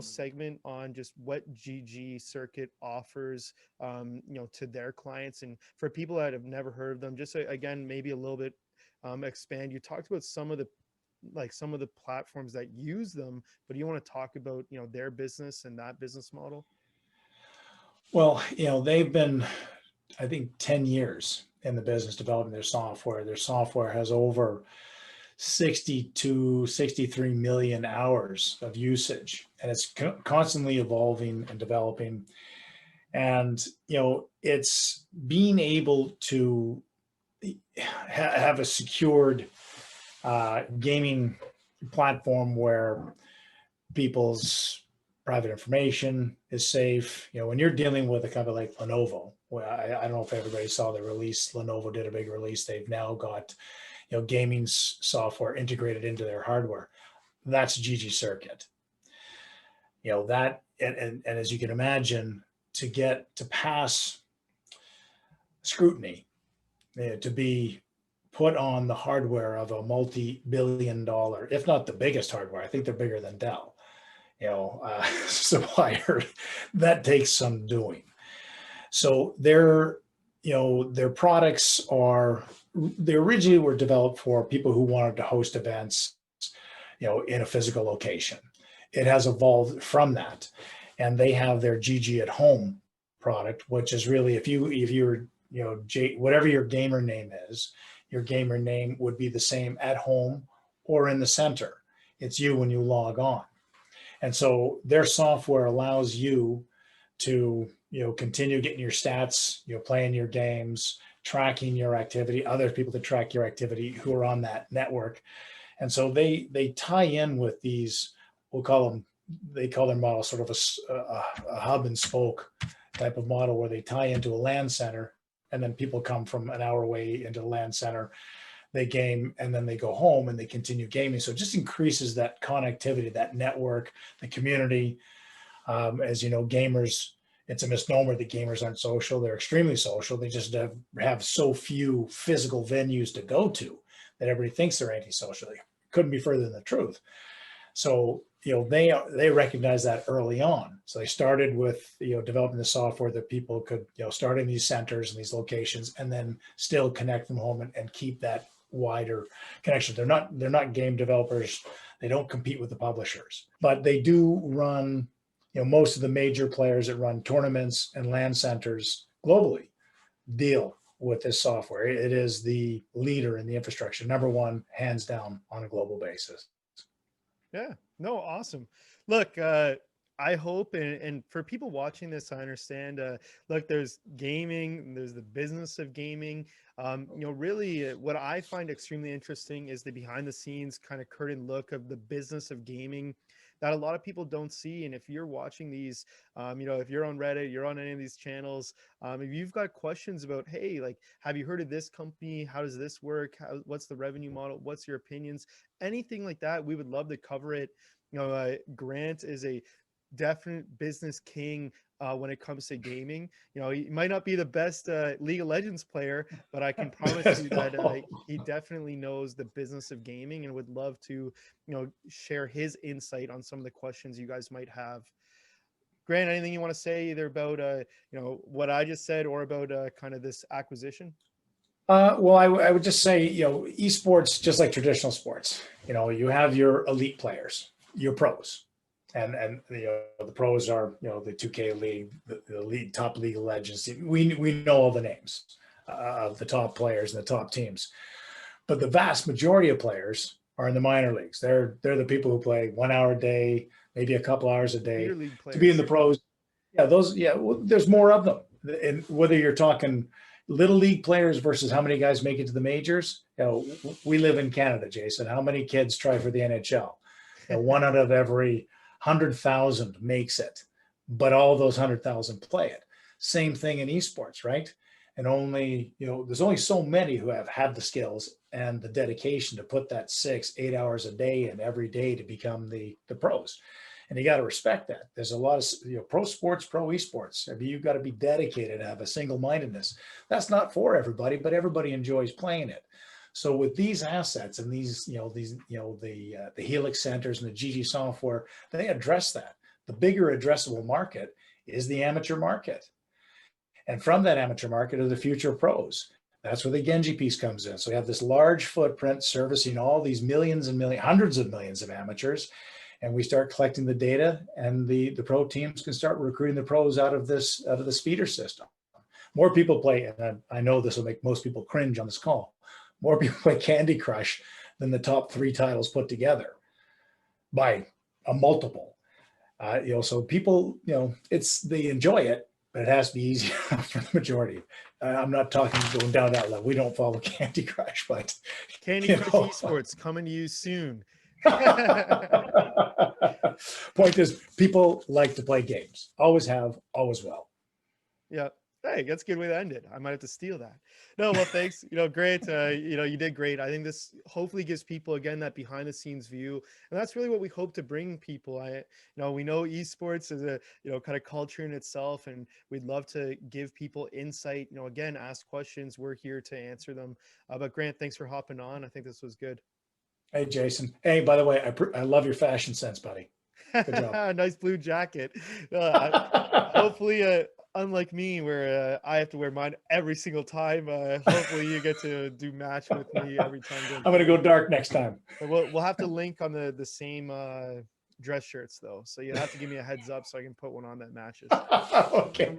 little segment on just what ggCircuit offers, to their clients, and for people that have never heard of them, just again, maybe a little bit expand. You talked about some of the platforms that use them, but you want to talk about, their business and that business model? Well, they've been, I think, 10 years in the business developing their software. Their software has over 60 to 63 million hours of usage, and it's constantly evolving and developing. And, it's being able to have a secured gaming platform where people's private information is safe. When you're dealing with a company like Lenovo, well, I don't know if everybody saw the release. Lenovo did a big release. They've now got, gaming software integrated into their hardware. That's ggCircuit. That, and as you can imagine, to get to pass scrutiny, to be put on the hardware of a multi-billion dollar, if not the biggest hardware, I think they're bigger than Dell, supplier, that takes some doing. So their products they originally were developed for people who wanted to host events, in a physical location. It has evolved from that, and they have their GG at Home product, which is really, if you're, whatever your gamer name is, your gamer name would be the same at home or in the center. It's you when you log on. And so their software allows you to, continue getting your stats, playing your games, tracking your activity, other people to track your activity who are on that network. And so they tie in with these, they call their model sort of a hub and spoke type of model, where they tie into a LAN center, and then people come from an hour away into the LAN center, they game, and then they go home and they continue gaming. So it just increases that connectivity, that network, the community. As you know, gamers, it's a misnomer that gamers aren't social. They're extremely social. They just have so few physical venues to go to that everybody thinks they're antisocial. Couldn't be further than the truth. So, they recognize that early on. So they started with, developing the software that people could, start in these centers and these locations, and then still connect them home and keep that wider connection. They're not game developers. They don't compete with the publishers, but they do run, most of the major players that run tournaments and LAN centers globally deal with this software. It is the leader in the infrastructure, number one, hands down, on a global basis. Yeah, no, awesome. Look, I hope, and for people watching this, I understand, look, there's gaming, there's the business of gaming. Really, what I find extremely interesting is the behind the scenes kind of curtain look of the business of gaming that a lot of people don't see. And if you're watching these, if you're on Reddit, you're on any of these channels, if you've got questions about, hey, like, have you heard of this company? How does this work? What's the revenue model? What's your opinions? Anything like that, we would love to cover it. Grant is a definite business king when it comes to gaming. He might not be the best League of Legends player, but I can promise you that he definitely knows the business of gaming and would love to, share his insight on some of the questions you guys might have. Grant, anything you want to say either about, what I just said, or about kind of this acquisition? Well, I would just say, esports, just like traditional sports, you have your elite players, your pros, and the pros are, the 2K league, the league, top League of Legends. We know all the names of the top players and the top teams, but the vast majority of players are in the minor leagues. They're the people who play 1 hour a day, maybe a couple hours a day. Beer league To be in players. the pros. Yeah, there's more of them. And whether you're talking little league players versus how many guys make it to the majors, we live in Canada, Jason. How many kids try for the NHL? One out of every 100,000 makes it, but all those 100,000 play it. Same thing in esports, right? And only, there's only so many who have the skills and the dedication to put that 6-8 hours a day in every day to become the pros. And you got to respect that. There's a lot of, pro sports, pro esports. I mean, you've got to be dedicated and have a single-mindedness. That's not for everybody, but everybody enjoys playing it. So with these assets and the Helix centers and the GG software, they address that. The bigger addressable market is the amateur market. And from that amateur market are the future pros. That's where the Genji piece comes in. So we have this large footprint servicing all these millions and millions, hundreds of millions of amateurs. And we start collecting the data, and the pro teams can start recruiting the pros out of this, out of the feeder system. More people play, and I know this will make most people cringe on this call, more people play Candy Crush than the top 3 titles put together by a multiple. So people, they enjoy it, but it has to be easy for the majority. I'm not talking going down that level. We don't follow Candy Crush, but Candy Crush Esports coming to you soon. Point is, people like to play games. Always have, always will. Yeah. Hey, that's a good way to end it. I might have to steal that. No, well, thanks. Great. You did great. I think this hopefully gives people, again, that behind the scenes view. And that's really what we hope to bring people. We know esports is a, kind of culture in itself, and we'd love to give people insight, again, ask questions. We're here to answer them. But Grant, thanks for hopping on. I think this was good. Hey, Jason. Hey, by the way, I love your fashion sense, buddy. Good job. Nice blue jacket. Hopefully, unlike me, where I have to wear mine every single time, hopefully you get to do match with me every time. I'm going to go dark next time. We'll have to link on the same dress shirts, though. So you have to give me a heads up so I can put one on that matches. Okay.